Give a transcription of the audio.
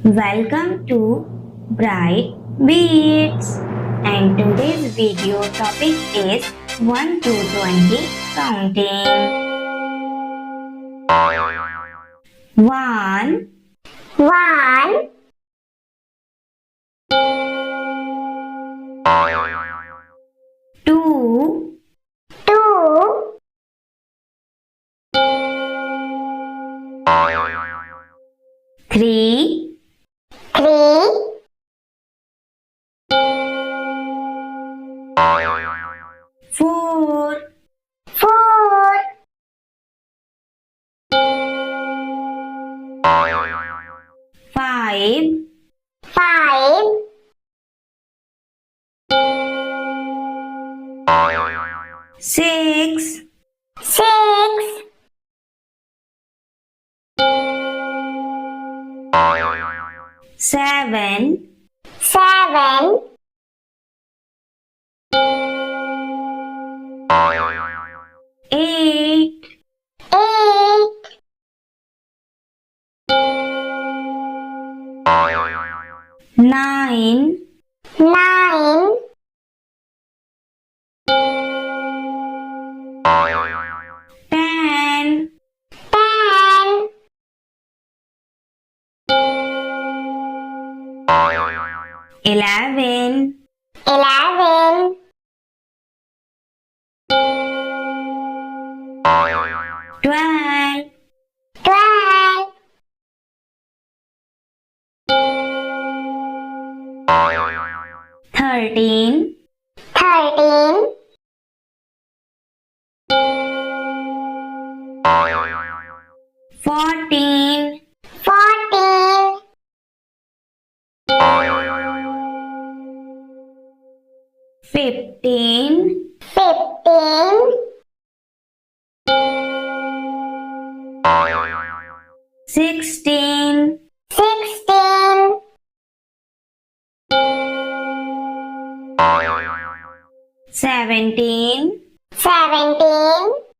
Welcome to Bright Beats, and today's video topic is 1 to 20 counting. 1 One, 2 two, 3 three, 4 four, 5 five, 6 six, 7 seven, 8 eight, 9 nine, 10 ten, 11 11, 12 12, 13 13, 14 14, 15 15, 16 16, 17 17,